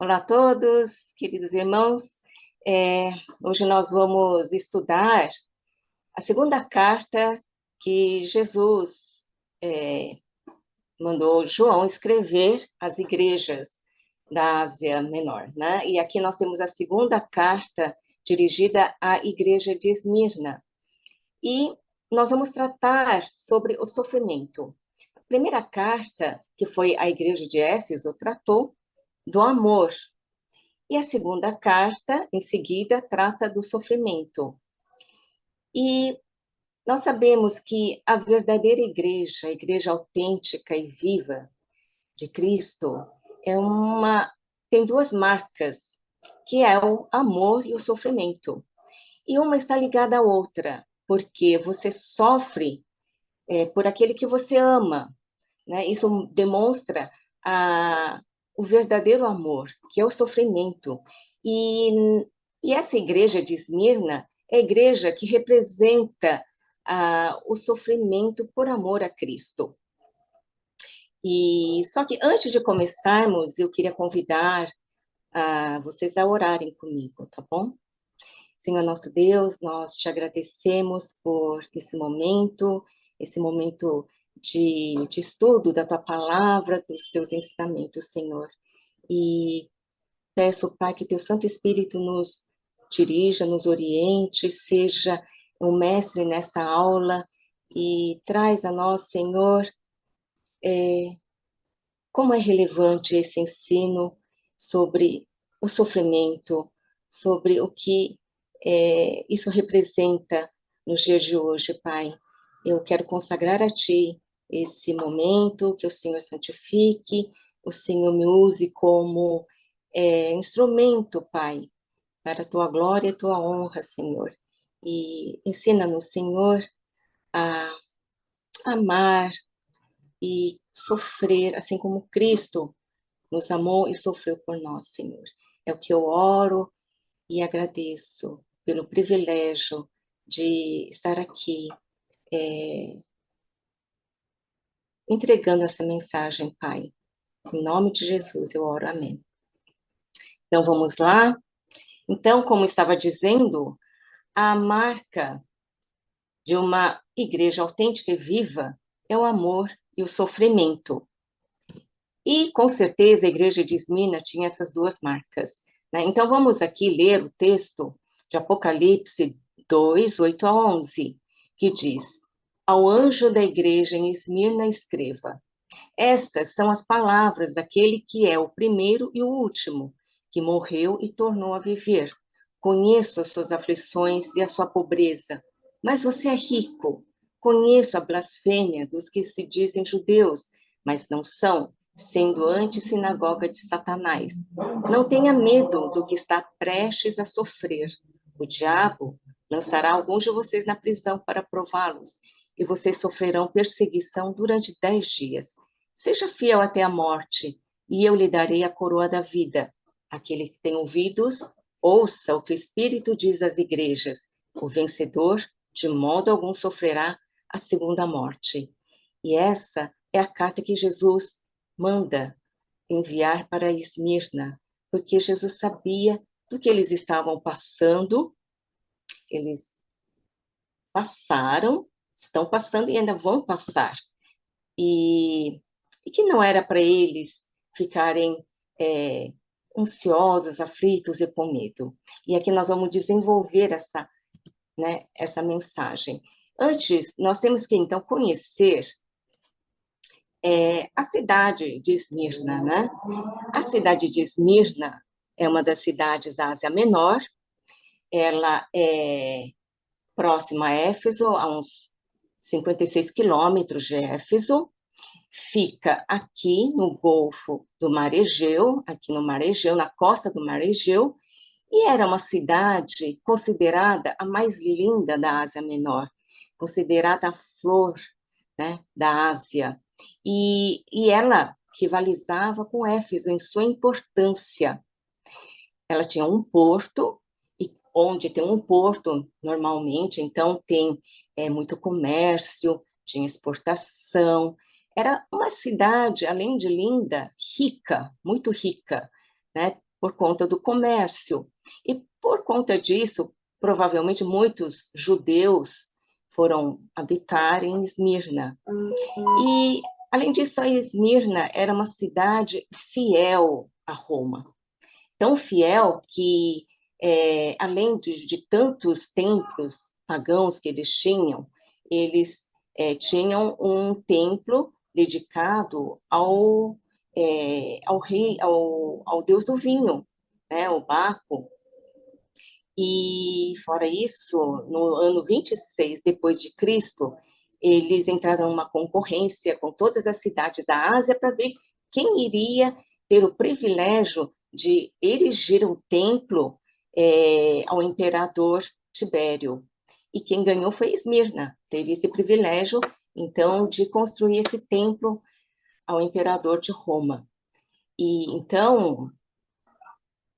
Olá a todos, queridos irmãos. Hoje nós vamos estudar a segunda carta que Jesus mandou João escrever às igrejas da Ásia Menor, né? E aqui nós temos a segunda carta dirigida à igreja de Esmirna. E nós vamos tratar sobre o sofrimento. A primeira carta, que foi à igreja de Éfeso, tratou do amor. E a segunda carta, em seguida, trata do sofrimento. E nós sabemos que a verdadeira igreja, a igreja autêntica e viva de Cristo, tem duas marcas, que é o amor e o sofrimento. E uma está ligada à outra, porque você sofre por aquele que você ama, né? Isso demonstra o verdadeiro amor, que é o sofrimento. E essa igreja de Esmirna é a igreja que representa o sofrimento por amor a Cristo. E só que antes de começarmos, eu queria convidar vocês a orarem comigo, tá bom? Senhor nosso Deus, nós te agradecemos por esse momento de estudo da tua palavra, dos teus ensinamentos, Senhor. E peço, Pai, que teu Santo Espírito nos dirija, nos oriente, seja o mestre nessa aula e traz a nós, Senhor, como é relevante esse ensino sobre o sofrimento, sobre o que isso representa nos dias de hoje, Pai. Eu quero consagrar a Ti esse momento, que o Senhor santifique, o Senhor me use como instrumento, Pai, para a Tua glória e a Tua honra, Senhor. E ensina-nos, Senhor, a amar e sofrer, assim como Cristo nos amou e sofreu por nós, Senhor. É o que eu oro e agradeço pelo privilégio de estar aqui entregando essa mensagem, Pai. Em nome de Jesus eu oro, amém. Então vamos lá. Então, como estava dizendo, a marca de uma igreja autêntica e viva é o amor e o sofrimento. E, com certeza, a igreja de Esmirna tinha essas duas marcas, né? Então, vamos aqui ler o texto de Apocalipse 2, 8 a 11, que diz: Ao anjo da igreja em Esmirna escreva: Estas são as palavras daquele que é o primeiro e o último, que morreu e tornou a viver. Conheço as suas aflições e a sua pobreza, mas você é rico. Conheço a blasfêmia dos que se dizem judeus, mas não são, sendo antes sinagoga de Satanás. Não tenha medo do que está prestes a sofrer. O diabo lançará alguns de vocês na prisão para prová-los, e vocês sofrerão perseguição durante 10 dias. Seja fiel até a morte, e eu lhe darei a coroa da vida. Aquele que tem ouvidos, ouça o que o Espírito diz às igrejas. O vencedor, de modo algum, sofrerá a segunda morte. E essa é a carta que Jesus manda enviar para Esmirna, porque Jesus sabia do que eles estavam passando, eles passaram, estão passando e ainda vão passar. E que não era para eles ficarem ansiosos, aflitos e com medo. E aqui nós vamos desenvolver essa mensagem. Antes, nós temos que, então, conhecer a cidade de Esmirna, né? A cidade de Esmirna é uma das cidades da Ásia Menor. Ela é próxima a Éfeso, a uns 56 quilômetros de Éfeso. Fica aqui no Golfo do Mar Egeu, aqui no Mar Egeu, na costa do Mar Egeu, e era uma cidade considerada a mais linda da Ásia Menor, considerada a flor, né, da Ásia. E ela rivalizava com Éfeso em sua importância. Ela tinha um porto, e onde tem um porto, normalmente, então tem muito comércio, tinha exportação. Era uma cidade, além de linda, rica, muito rica, né? por conta do comércio. E por conta disso, provavelmente muitos judeus foram habitar em Esmirna. E, além disso, a Esmirna era uma cidade fiel a Roma. Tão fiel que, além de tantos templos pagãos que eles tinham um templo dedicado ao rei, ao deus do vinho, né, o Baco. E, fora isso, no ano 26 depois de Cristo, eles entraram numa concorrência com todas as cidades da Ásia para ver quem iria ter o privilégio de erigir um templo ao imperador Tibério. E quem ganhou foi Esmirna, teve esse privilégio, então, de construir esse templo ao imperador de Roma. E, então,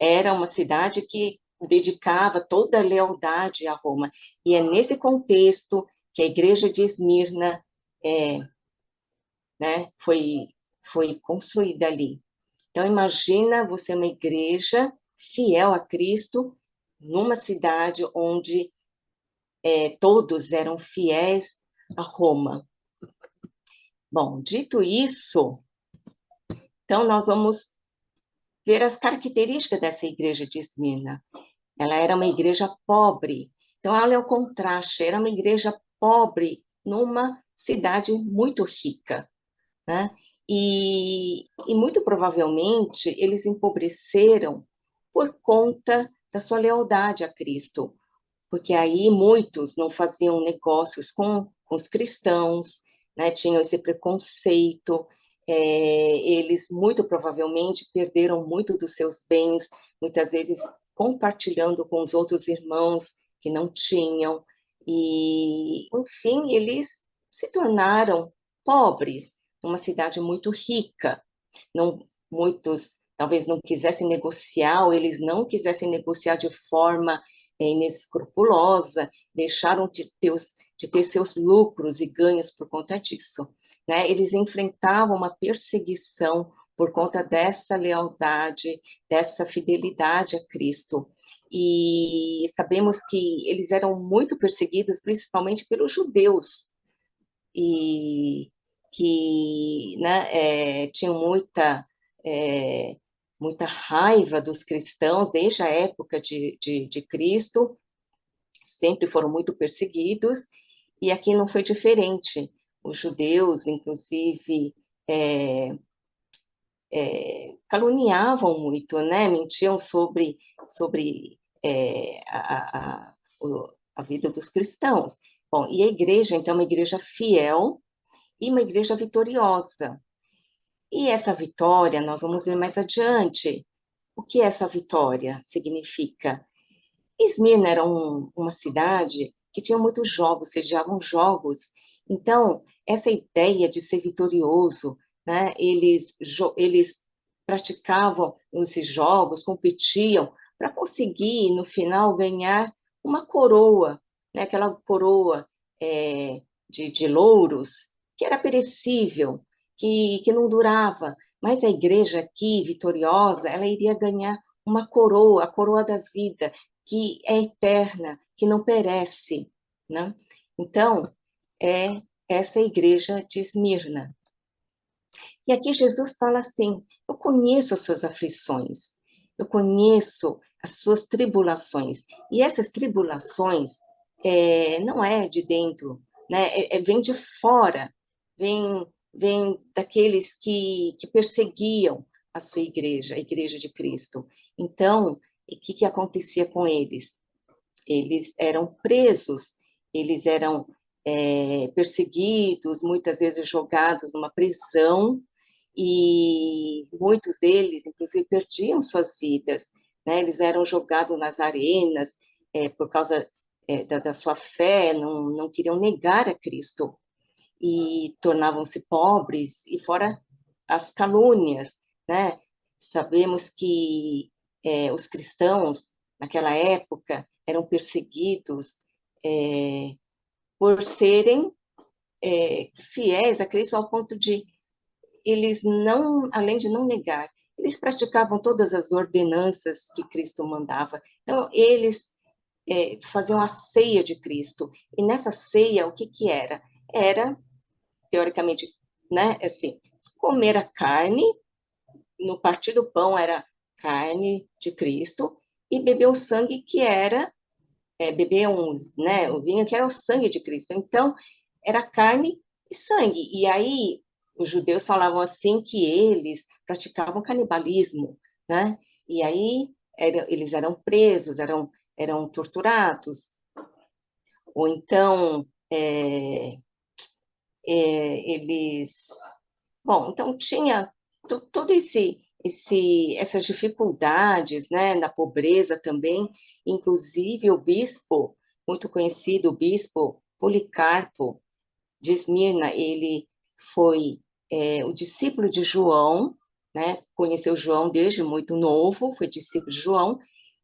era uma cidade que dedicava toda a lealdade a Roma. E é nesse contexto que a igreja de Esmirna foi construída ali. Então, imagina você uma igreja fiel a Cristo, numa cidade onde todos eram fiéis a Roma. Bom, dito isso, então nós vamos ver as características dessa igreja de Esmirna. Ela era uma igreja pobre. Então, olha o contraste. Era uma igreja pobre numa cidade muito rica, né? E muito provavelmente eles empobreceram por conta da sua lealdade a Cristo, porque aí muitos não faziam negócios com os cristãos, né? Tinham esse preconceito. Eles muito provavelmente perderam muito dos seus bens, muitas vezes compartilhando com os outros irmãos que não tinham, e, enfim, eles se tornaram pobres numa cidade muito rica. Não, muitos talvez não quisessem negociar, ou eles não quisessem negociar de forma inescrupulosa, deixaram de ter seus lucros e ganhos por conta disso, né? Eles enfrentavam uma perseguição por conta dessa lealdade, dessa fidelidade a Cristo. E sabemos que eles eram muito perseguidos, principalmente pelos judeus, e que, né, tinham é, muita raiva dos cristãos desde a época de Cristo, sempre foram muito perseguidos, e aqui não foi diferente. Os judeus, inclusive, caluniavam muito, né? Mentiam sobre a vida dos cristãos. Bom, e a igreja, então, é uma igreja fiel e uma igreja vitoriosa. E essa vitória, nós vamos ver mais adiante. O que essa vitória significa? Esmirna era uma cidade que tinha muitos jogos, sediavam jogos. Então, essa ideia de ser vitorioso, né, eles praticavam esses jogos, competiam para conseguir, no final, ganhar uma coroa, né, aquela coroa de louros, que era perecível, que não durava. Mas a igreja aqui, vitoriosa, ela iria ganhar uma coroa, a coroa da vida, que é eterna, que não perece, né? Então, é essa igreja de Esmirna. E aqui Jesus fala assim: eu conheço as suas aflições, eu conheço as suas tribulações. E essas tribulações não é de dentro, né? Vem de fora, vem daqueles que perseguiam a sua igreja, a igreja de Cristo. Então, o que acontecia com eles? Eles eram presos, eles eram perseguidos, muitas vezes jogados numa prisão, e muitos deles, inclusive, perdiam suas vidas, né? Eles eram jogados nas arenas por causa da sua fé, não queriam negar a Cristo, e tornavam-se pobres, e fora as calúnias, né? Sabemos que os cristãos, naquela época, eram perseguidos por serem fiéis a Cristo, ao ponto de eles não, além de não negar, eles praticavam todas as ordenanças que Cristo mandava. Então, eles faziam a ceia de Cristo. E nessa ceia, o que que era? Era, teoricamente, né, assim, comer a carne, no partir do pão era carne de Cristo, e beber o sangue que era, beber né, o vinho que era o sangue de Cristo. Então, era carne e sangue. E aí, os judeus falavam assim que eles praticavam canibalismo, né? E aí, eles eram presos, eram torturados, ou então eles, bom, então tinha todo essas dificuldades, né, na pobreza também, inclusive o bispo, muito conhecido, o bispo Policarpo de Esmirna, ele foi o discípulo de João, né, conheceu João desde muito novo, foi discípulo de João,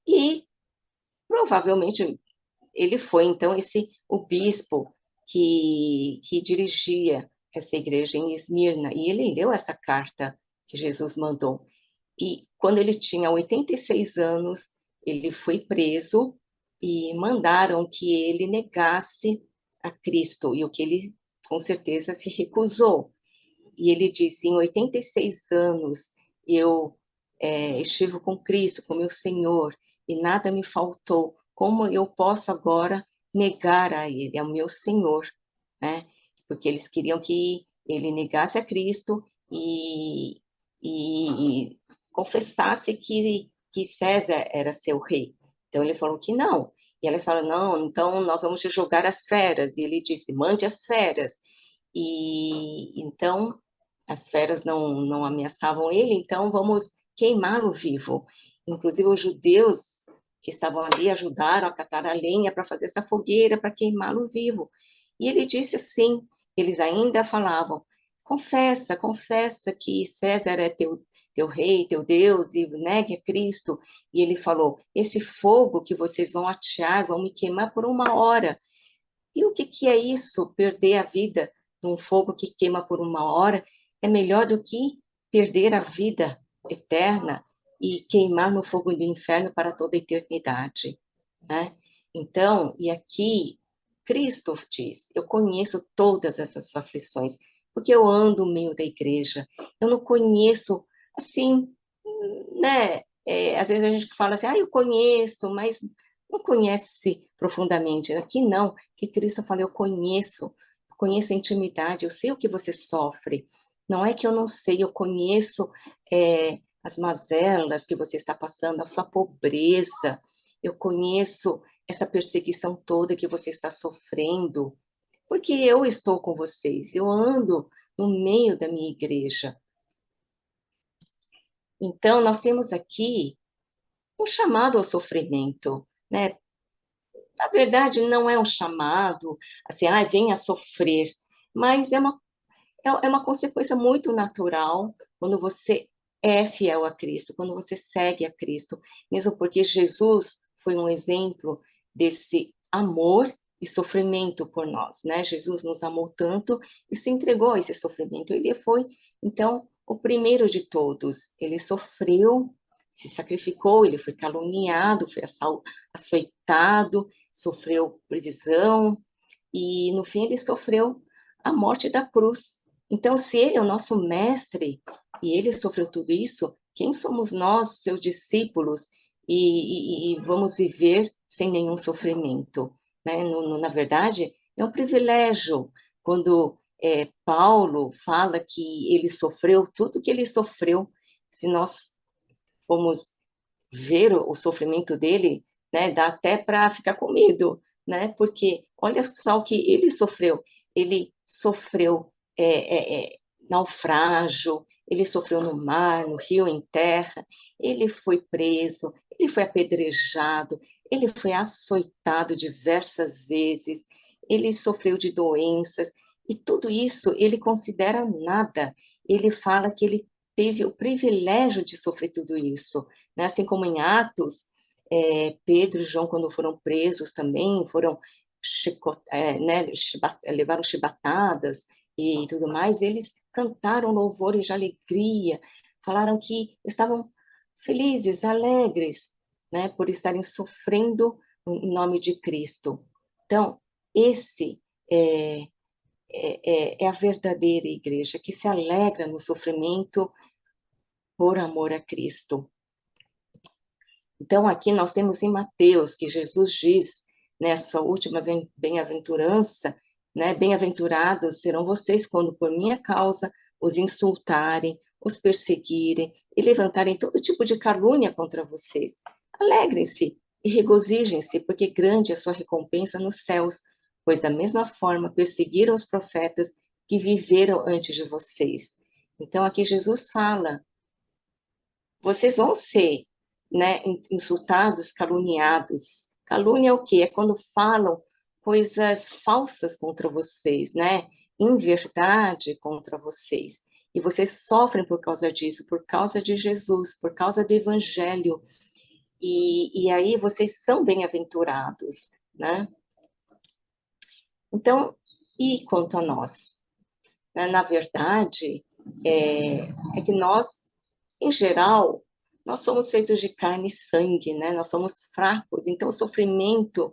e provavelmente ele foi, então, o bispo que dirigia essa igreja em Esmirna, e ele leu essa carta que Jesus mandou. E quando ele tinha 86 anos, ele foi preso e mandaram que ele negasse a Cristo, e o que ele, com certeza, se recusou. E ele disse, em 86 anos, eu estive com Cristo, com meu Senhor, e nada me faltou. Como eu posso agora negar a Ele, ao meu Senhor, né? Porque eles queriam que ele negasse a Cristo e confessasse que César era seu rei. Então ele falou que não. E eles falaram, não, então nós vamos te jogar as feras. E ele disse, mande as feras. E então as feras não ameaçavam ele, então vamos queimá-lo vivo. Inclusive os judeus que estavam ali ajudaram a catar a lenha para fazer essa fogueira, para queimá-lo vivo. E ele disse assim, eles ainda falavam, confessa, confessa que César é teu rei, teu Deus, e negue a Cristo. E ele falou, esse fogo que vocês vão atear, vão me queimar por 1 hora. E o que que é isso? Perder a vida num fogo que queima por 1 hora é melhor do que perder a vida eterna e queimar no fogo do inferno para toda a eternidade, né? Então, e aqui Cristo diz: eu conheço todas essas aflições, porque eu ando no meio da igreja. Eu não conheço assim, né? Às vezes a gente fala assim, eu conheço, mas não conhece profundamente. Aqui não, que Cristo fala, eu conheço a intimidade, eu sei o que você sofre. Não é que eu não sei, eu conheço as mazelas que você está passando, a sua pobreza, eu conheço essa perseguição toda que você está sofrendo, porque eu estou com vocês, eu ando no meio da minha igreja. Então, nós temos aqui um chamado ao sofrimento, né? Na verdade, não é um chamado, assim, venha sofrer, mas é uma consequência muito natural quando você é fiel a Cristo, quando você segue a Cristo, mesmo porque Jesus foi um exemplo desse amor e sofrimento por nós, né? Jesus nos amou tanto e se entregou a esse sofrimento. Ele foi, então, o primeiro de todos. Ele sofreu, se sacrificou, ele foi caluniado, foi açoitado, sofreu prisão e, no fim, ele sofreu a morte da cruz. Então, se ele é o nosso mestre e ele sofreu tudo isso, quem somos nós, seus discípulos, e vamos viver sem nenhum sofrimento? Né? Na verdade, é um privilégio quando Paulo fala que ele sofreu tudo que ele sofreu. Se nós formos ver o sofrimento dele, né, dá até para ficar com medo, né? Porque olha só o que ele sofreu. Ele sofreu naufrágio, ele sofreu no mar, no rio, em terra, ele foi preso, ele foi apedrejado, ele foi açoitado diversas vezes, ele sofreu de doenças, e tudo isso ele considera nada. Ele fala que ele teve o privilégio de sofrer tudo isso, né? Assim como em Atos, Pedro e João, quando foram presos também, foram né, levaram chibatadas e tudo mais, eles cantaram louvores de alegria, falaram que estavam felizes, alegres, né, por estarem sofrendo em nome de Cristo. Então, esse é a verdadeira igreja, que se alegra no sofrimento por amor a Cristo. Então, aqui nós temos em Mateus, que Jesus diz, nessa última bem-aventurança, né, bem-aventurados serão vocês quando por minha causa os insultarem, os perseguirem e levantarem todo tipo de calúnia contra vocês. Alegrem-se e regozijem-se, porque grande é a sua recompensa nos céus, pois da mesma forma perseguiram os profetas que viveram antes de vocês. Então, aqui Jesus fala, vocês vão ser, né, insultados, caluniados. Calúnia é o quê? É quando falam coisas falsas contra vocês, né? Inverdade contra vocês. E vocês sofrem por causa disso, por causa de Jesus, por causa do Evangelho. E aí vocês são bem-aventurados, né? Então, e quanto a nós? Na verdade, é que nós, em geral, nós somos feitos de carne e sangue, né? Nós somos fracos, então o sofrimento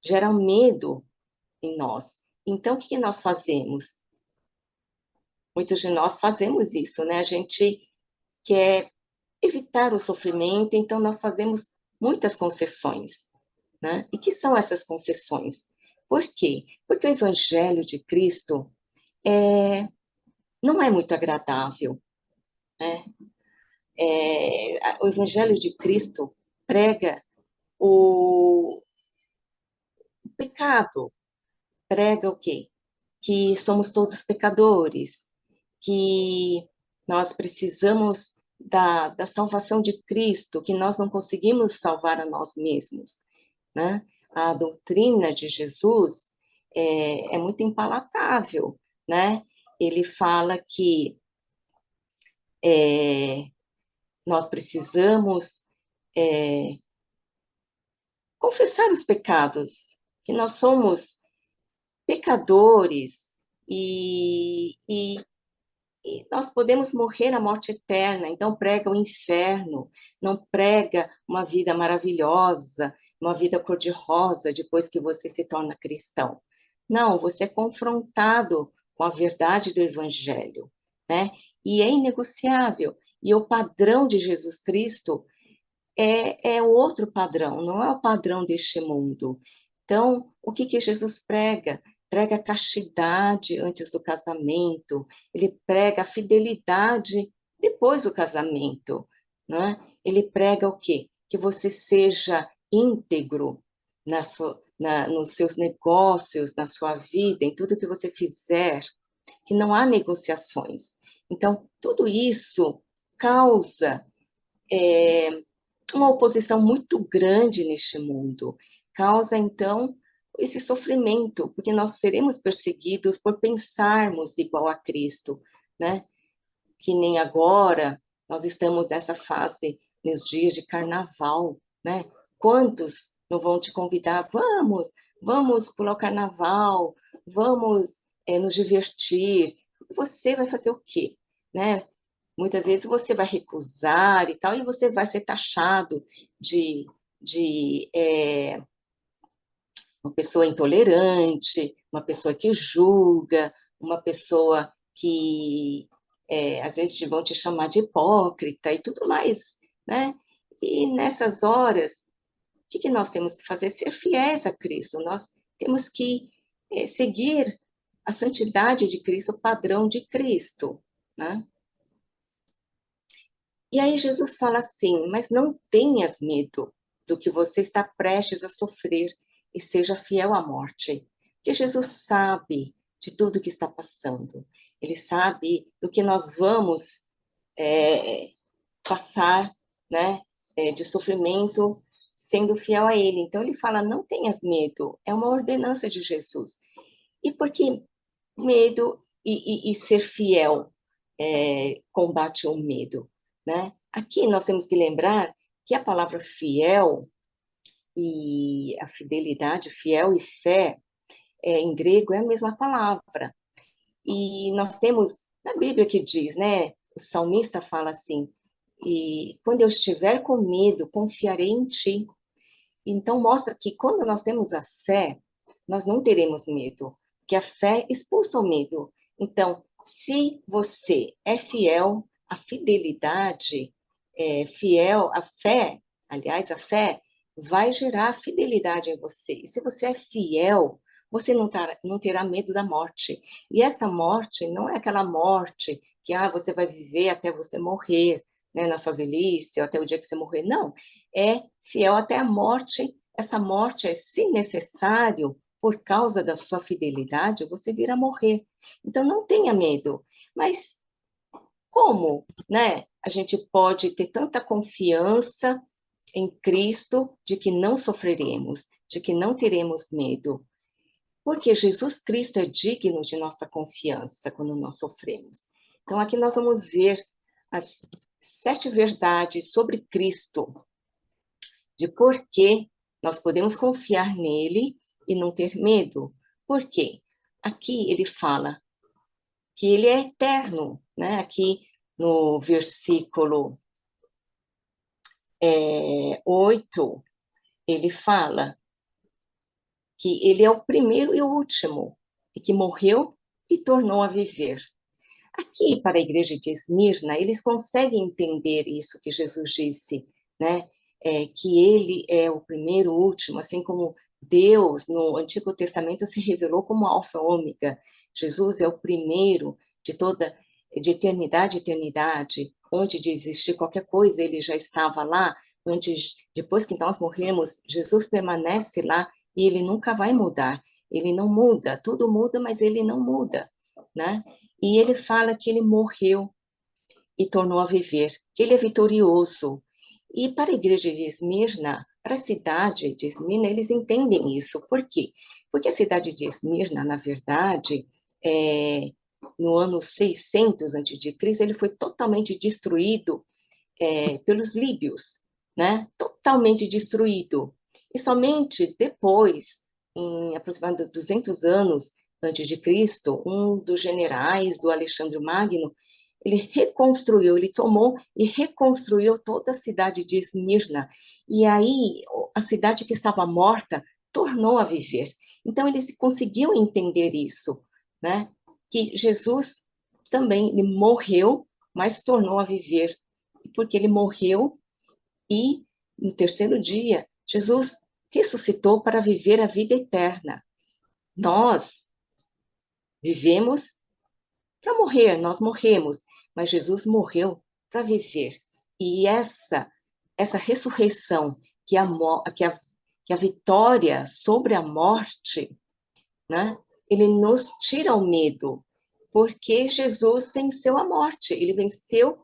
gera medo em nós. Então, o que nós fazemos? Muitos de nós fazemos isso, né? A gente quer evitar o sofrimento, então nós fazemos muitas concessões, né? E que são essas concessões? Por quê? Porque o Evangelho de Cristo não é muito agradável, né? O Evangelho de Cristo prega o pecado, prega o quê? Que somos todos pecadores, que nós precisamos da salvação de Cristo, que nós não conseguimos salvar a nós mesmos, né? A doutrina de Jesus é muito impalatável, né? Ele fala que nós precisamos confessar os pecados, que nós somos pecadores e nós podemos morrer a morte eterna. Então, prega o inferno, não prega uma vida maravilhosa, uma vida cor-de-rosa depois que você se torna cristão. Não, você é confrontado com a verdade do Evangelho, né? E é inegociável. E o padrão de Jesus Cristo é outro padrão, não é o padrão deste mundo. Então, o que Jesus prega? Prega a castidade antes do casamento, ele prega a fidelidade depois do casamento, né? Ele prega o quê? Que você seja íntegro nos seus negócios, na sua vida, em tudo que você fizer, que não há negociações. Então, tudo isso causa uma oposição muito grande neste mundo. Causa, então, esse sofrimento, porque nós seremos perseguidos por pensarmos igual a Cristo, né? Que nem agora, nós estamos nessa fase, nos dias de carnaval, né? Quantos não vão te convidar? Vamos pular o carnaval, vamos nos divertir. Você vai fazer o quê? Né? Muitas vezes você vai recusar e tal, e você vai ser taxado de uma pessoa intolerante, uma pessoa que julga, uma pessoa que às vezes vão te chamar de hipócrita e tudo mais, né? E nessas horas, o que nós temos que fazer? Ser fiéis a Cristo. Nós temos que seguir a santidade de Cristo, o padrão de Cristo, né? E aí Jesus fala assim, mas não tenhas medo do que você está prestes a sofrer e seja fiel à morte. Porque Jesus sabe de tudo que está passando. Ele sabe do que nós vamos passar, né, de sofrimento sendo fiel a Ele. Então ele fala, não tenhas medo. É uma ordenança de Jesus. E por que medo e ser fiel combate o medo, né? Aqui nós temos que lembrar que a palavra fiel e a fidelidade, fiel e fé, em grego é a mesma palavra. E nós temos na Bíblia que diz, né? o salmista fala assim, e quando eu estiver com medo, confiarei em ti. Então, mostra que quando nós temos a fé, nós não teremos medo, que a fé expulsa o medo. Então, se você é fiel, a fidelidade é fiel, a fé, aliás, a fé vai gerar fidelidade em você. E se você é fiel, você não terá medo da morte. E essa morte não é aquela morte que você vai viver até você morrer, né, na sua velhice, ou até o dia que você morrer. Não, é fiel até a morte. Essa morte é, se necessário, por causa da sua fidelidade, você vir a morrer. Então, não tenha medo. Mas como, né? A gente pode ter tanta confiança em Cristo de que não sofreremos, de que não teremos medo. Porque Jesus Cristo é digno de nossa confiança quando nós sofremos. Então, aqui nós vamos ver as 7 verdades sobre Cristo, de por que nós podemos confiar nele e não ter medo. Por quê? Aqui ele fala que ele é eterno, né? Aqui no versículo 8, ele fala que ele é o primeiro e o último, e que morreu e tornou a viver. Aqui, para a igreja de Esmirna, eles conseguem entender isso que Jesus disse, né? Que ele é o primeiro, o último, assim como Deus, no Antigo Testamento, se revelou como Alfa e Ômega. Jesus é o primeiro de eternidade a eternidade. Antes de existir qualquer coisa, ele já estava lá. Depois que nós morremos, Jesus permanece lá e ele nunca vai mudar. Ele não muda, tudo muda, mas ele não muda, né? E ele fala que ele morreu e tornou a viver, que ele é vitorioso. E para a igreja de Esmirna, para a cidade de Esmirna, eles entendem isso. Por quê? Porque a cidade de Esmirna, na verdade, no ano 600 a.C., ele foi totalmente destruído pelos líbios, né? Totalmente destruído. E somente depois, em aproximadamente 200 anos antes de Cristo, um dos generais do Alexandre Magno, ele reconstruiu, ele tomou e reconstruiu toda a cidade de Esmirna. E aí, a cidade que estava morta tornou a viver. Então, eles conseguiam entender isso, né? Que Jesus também ele morreu, mas tornou a viver porque ele morreu e, no terceiro dia, Jesus ressuscitou para viver a vida eterna. Nós vivemos para morrer, nós morremos, mas Jesus morreu para viver. E essa ressurreição, que a vitória sobre a morte, né, ele nos tira o medo, porque Jesus venceu a morte, ele venceu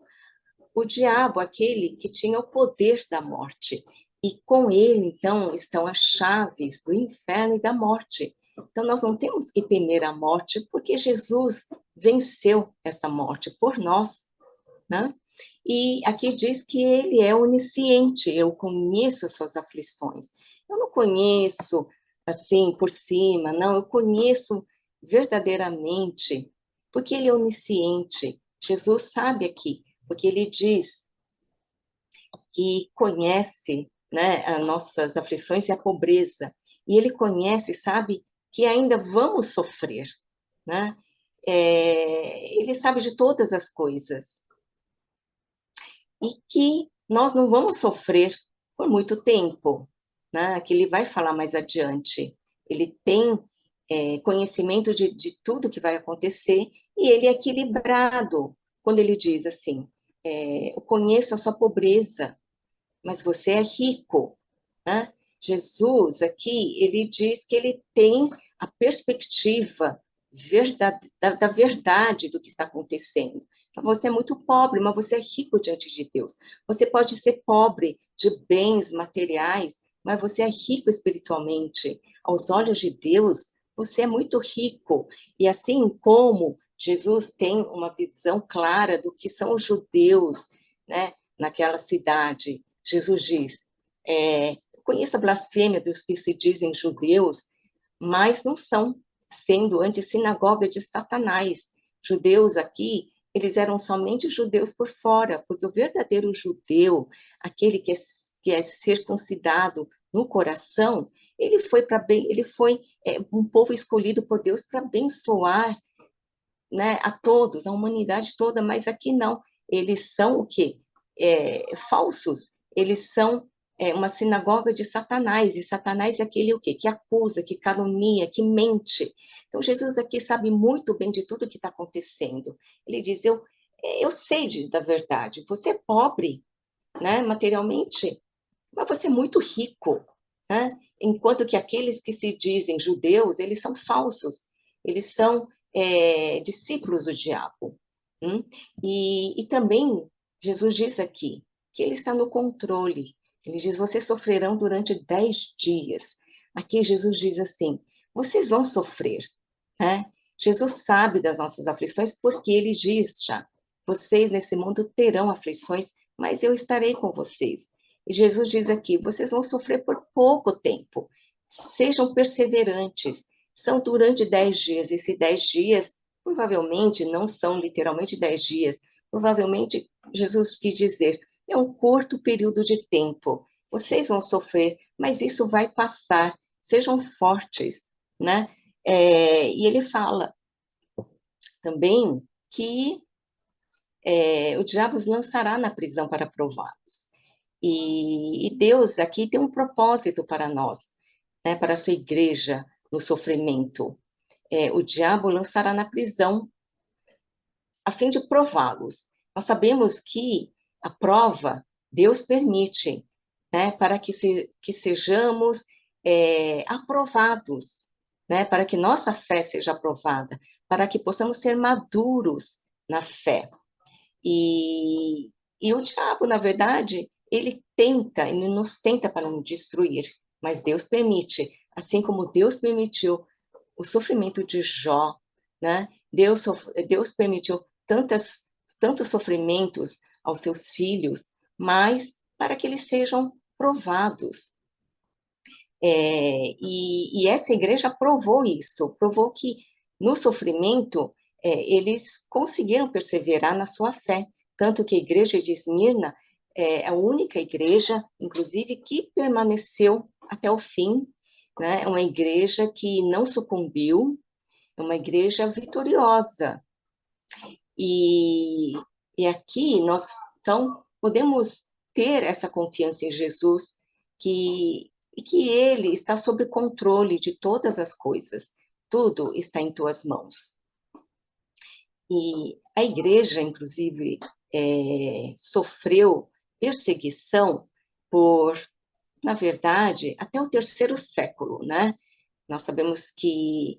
o diabo, aquele que tinha o poder da morte. E com ele, então, estão as chaves do inferno e da morte. Então, nós não temos que temer a morte, porque Jesus venceu essa morte por nós, né? E aqui diz que ele é onisciente, eu conheço as suas aflições. Eu não conheço assim por cima, não, eu conheço verdadeiramente, porque ele é onisciente. Jesus sabe aqui, porque ele diz que conhece, né, as nossas aflições e a pobreza, e ele conhece, sabe, que ainda vamos sofrer, né? Ele sabe de todas as coisas, e que nós não vamos sofrer por muito tempo, né? Que ele vai falar mais adiante. Ele tem conhecimento de tudo que vai acontecer, e ele é equilibrado, quando ele diz assim, eu conheço a sua pobreza, mas você é rico, né? Jesus aqui, ele diz que ele tem a perspectiva da verdade do que está acontecendo. Então, você é muito pobre, mas você é rico diante de Deus. Você pode ser pobre de bens materiais, mas você é rico espiritualmente. Aos olhos de Deus, você é muito rico. E assim como Jesus tem uma visão clara do que são os judeus, né, naquela cidade, Jesus diz, conheço a blasfêmia dos que se dizem judeus, mas não são, sendo antissinagoga de Satanás. Judeus aqui, eles eram somente judeus por fora, porque o verdadeiro judeu, aquele que é circuncidado no coração, ele foi para bem, ele foi um povo escolhido por Deus para abençoar, né, a todos, a humanidade toda, mas aqui não. Eles são o quê? Falsos. Eles são uma sinagoga de Satanás, e Satanás é aquele o quê? Que acusa, que calunia, que mente. Então, Jesus aqui sabe muito bem de tudo que está acontecendo. Ele diz, eu sei da verdade, você é pobre, né, materialmente, mas você é muito rico, né? Enquanto que aqueles que se dizem judeus, eles são falsos, eles são discípulos do diabo. E também, Jesus diz aqui, que ele está no controle. Ele diz, vocês sofrerão durante 10 dias. Aqui Jesus diz assim, vocês vão sofrer, né? Jesus sabe das nossas aflições, porque ele diz já, vocês nesse mundo terão aflições, mas eu estarei com vocês. E Jesus diz aqui, vocês vão sofrer por pouco tempo, sejam perseverantes, são durante 10 dias, e se 10 dias, provavelmente não são literalmente 10 dias, provavelmente Jesus quis dizer, é um curto período de tempo, vocês vão sofrer, mas isso vai passar, sejam fortes, né? E ele fala também que o diabo os lançará na prisão para prová-los. E Deus aqui tem um propósito para nós, né, para a sua igreja no sofrimento. O diabo lançará na prisão a fim de prová-los. Nós sabemos que a prova Deus permite, né, para que sejamos aprovados, né, para que nossa fé seja aprovada, para que possamos ser maduros na fé. E o diabo, na verdade, ele nos tenta para nos destruir, mas Deus permite, assim como Deus permitiu o sofrimento de Jó, né? Deus permitiu tantos sofrimentos aos seus filhos, mas para que eles sejam provados. E essa igreja provou isso, provou que no sofrimento eles conseguiram perseverar na sua fé, tanto que a igreja de Esmirna é a única igreja, inclusive, que permaneceu até o fim, né? É uma igreja que não sucumbiu, é uma igreja vitoriosa. E, e aqui nós, então, podemos ter essa confiança em Jesus, e que Ele está sob controle de todas as coisas. Tudo está em tuas mãos. E a igreja, inclusive, sofreu perseguição por, na verdade, até o 3º século, né? Nós sabemos que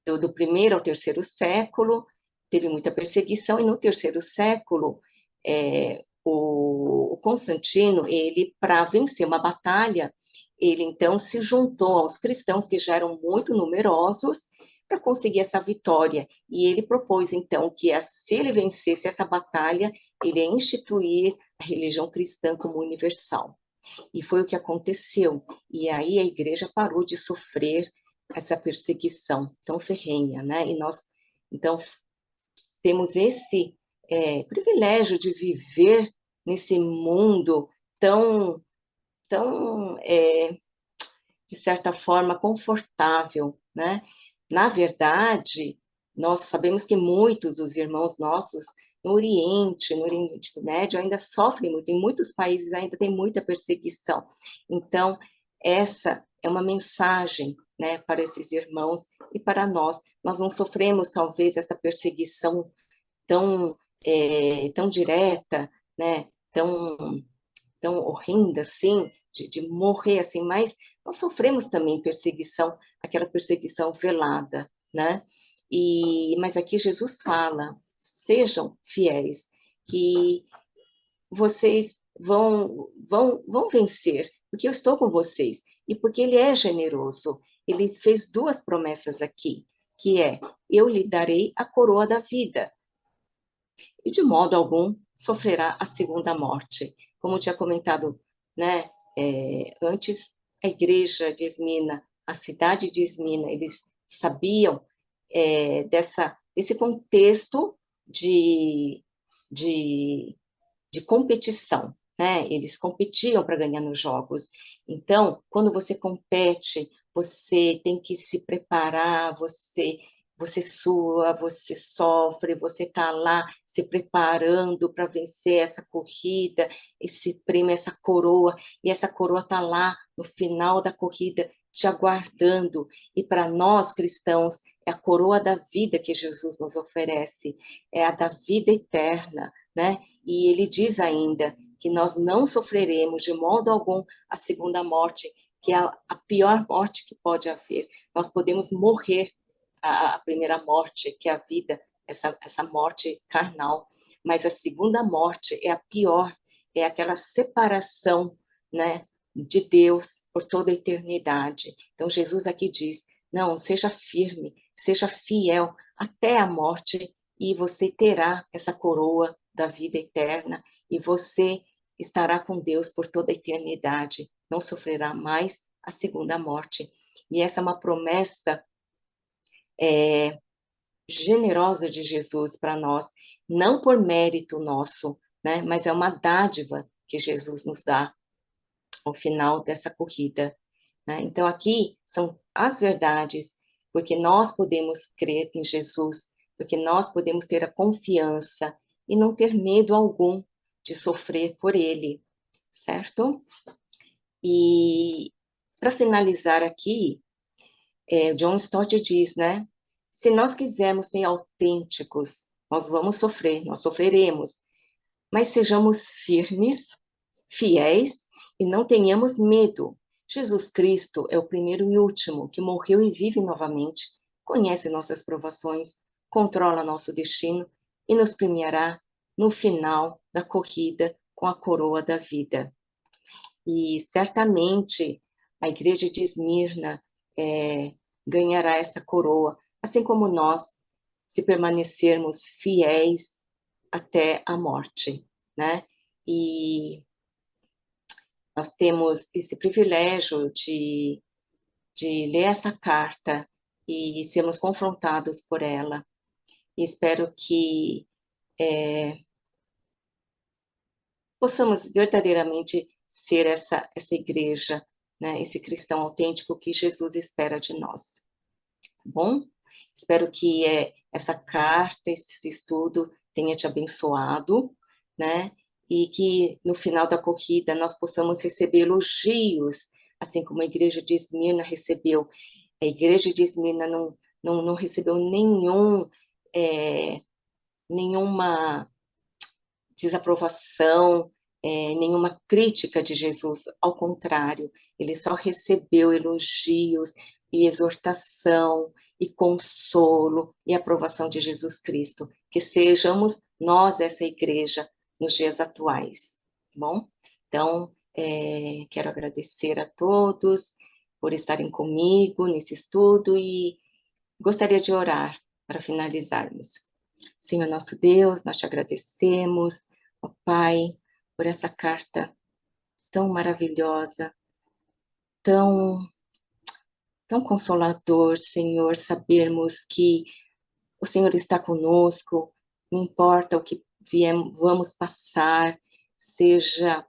do 1º ao 3º século teve muita perseguição, e no 3º século o Constantino, ele, para vencer uma batalha, ele então se juntou aos cristãos, que já eram muito numerosos, para conseguir essa vitória. E ele propôs, então, que se ele vencesse essa batalha, ele ia instituir a religião cristã como universal. E foi o que aconteceu. E aí a igreja parou de sofrer essa perseguição tão ferrenha, né? E nós, então, temos esse privilégio de viver nesse mundo tão de certa forma, confortável, né? Na verdade, nós sabemos que muitos dos irmãos nossos no Oriente Médio, ainda sofrem muito, em muitos países ainda tem muita perseguição. Então, essa é uma mensagem, né, para esses irmãos e para nós. Nós não sofremos, talvez, essa perseguição tão direta, né, tão horrenda assim, de morrer assim, mas nós sofremos também perseguição, aquela perseguição velada, né? Mas aqui Jesus fala, sejam fiéis, que vocês vão vencer, porque eu estou com vocês, e porque ele é generoso. Ele fez 2 promessas aqui, que eu lhe darei a coroa da vida, e de modo algum sofrerá a segunda morte. Como tinha comentado, né, antes, a igreja de Esmina, a cidade de Esmina, eles sabiam dessa esse contexto de, de, de competição, né? Eles competiam para ganhar nos jogos. Então, quando você compete, você tem que se preparar, você sua, você sofre, você está lá se preparando para vencer essa corrida, esse prêmio, essa coroa, e essa coroa está lá no final da corrida te aguardando. E para nós cristãos, é a coroa da vida que Jesus nos oferece, é a da vida eterna, né? E ele diz ainda que nós não sofreremos de modo algum a segunda morte, que é a pior morte que pode haver. Nós podemos morrer a primeira morte, que é a vida, essa morte carnal, mas a segunda morte é a pior, é aquela separação, né, de Deus por toda a eternidade. Então Jesus aqui diz: não, seja firme, seja fiel até a morte e você terá essa coroa da vida eterna e você estará com Deus por toda a eternidade, não sofrerá mais a segunda morte. E essa é uma promessa generosa de Jesus para nós, não por mérito nosso, né, mas é uma dádiva que Jesus nos dá ao final dessa corrida, né? Então aqui são as verdades, porque nós podemos crer em Jesus, porque nós podemos ter a confiança e não ter medo algum de sofrer por Ele, certo? E para finalizar aqui, John Stott diz, né? Se nós quisermos ser autênticos, nós vamos sofrer, nós sofreremos, mas sejamos firmes, fiéis e não tenhamos medo. Jesus Cristo é o primeiro e último que morreu e vive novamente, conhece nossas provações, controla nosso destino e nos premiará no final da corrida com a coroa da vida. E certamente a igreja de Esmirna ganhará essa coroa, assim como nós, se permanecermos fiéis até a morte, né? E nós temos esse privilégio de ler essa carta e sermos confrontados por ela. E espero que possamos verdadeiramente ser essa igreja, né, esse cristão autêntico que Jesus espera de nós. Tá bom? Espero que essa carta, esse estudo tenha te abençoado, né? E que no final da corrida nós possamos receber elogios, assim como a igreja de Esmirna recebeu. A igreja de Esmirna não recebeu nenhuma desaprovação, nenhuma crítica de Jesus, ao contrário, ele só recebeu elogios e exortação e consolo e aprovação de Jesus Cristo. Que sejamos nós essa igreja nos dias atuais, tá bom? Então, quero agradecer a todos por estarem comigo nesse estudo e gostaria de orar para finalizarmos. Senhor nosso Deus, nós te agradecemos, ó Pai, por essa carta tão maravilhosa, tão, tão consolador, Senhor, sabermos que o Senhor está conosco, não importa o que vamos passar, seja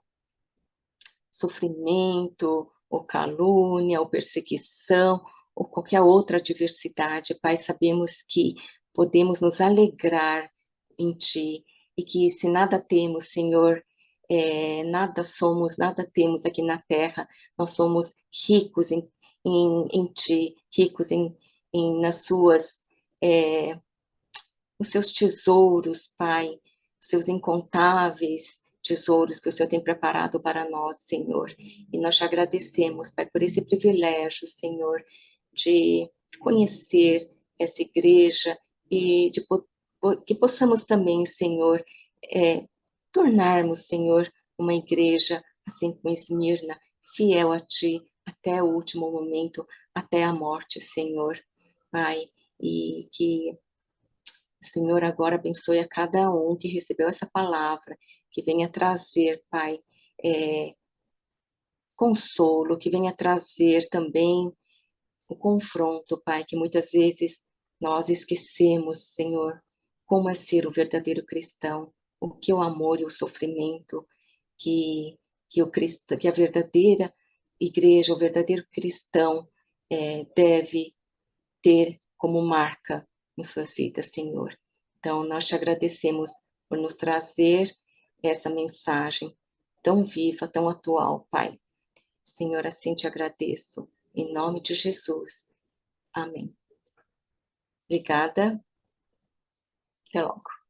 sofrimento, ou calúnia, ou perseguição, ou qualquer outra adversidade, Pai, sabemos que podemos nos alegrar em Ti, e que se nada temos, Senhor, nada somos, nada temos aqui na terra, nós somos ricos em Ti, ricos nas suas, nos seus tesouros, Pai, seus incontáveis tesouros que o Senhor tem preparado para nós, Senhor. E nós te agradecemos, Pai, por esse privilégio, Senhor, de conhecer essa igreja e que possamos também, Senhor, tornarmos, Senhor, uma igreja, assim como Esmirna, fiel a Ti até o último momento, até a morte, Senhor. Pai, e que o Senhor agora abençoe a cada um que recebeu essa palavra, que venha trazer, Pai, consolo, que venha trazer também o confronto, Pai, que muitas vezes Nós esquecemos, Senhor, como é ser o verdadeiro cristão, o que é o amor e o sofrimento que, que a verdadeira igreja, o verdadeiro cristão deve ter como marca em suas vidas, Senhor. Então, nós te agradecemos por nos trazer essa mensagem tão viva, tão atual, Pai. Senhor, assim te agradeço. Em nome de Jesus. Amém. Obrigada. Até logo.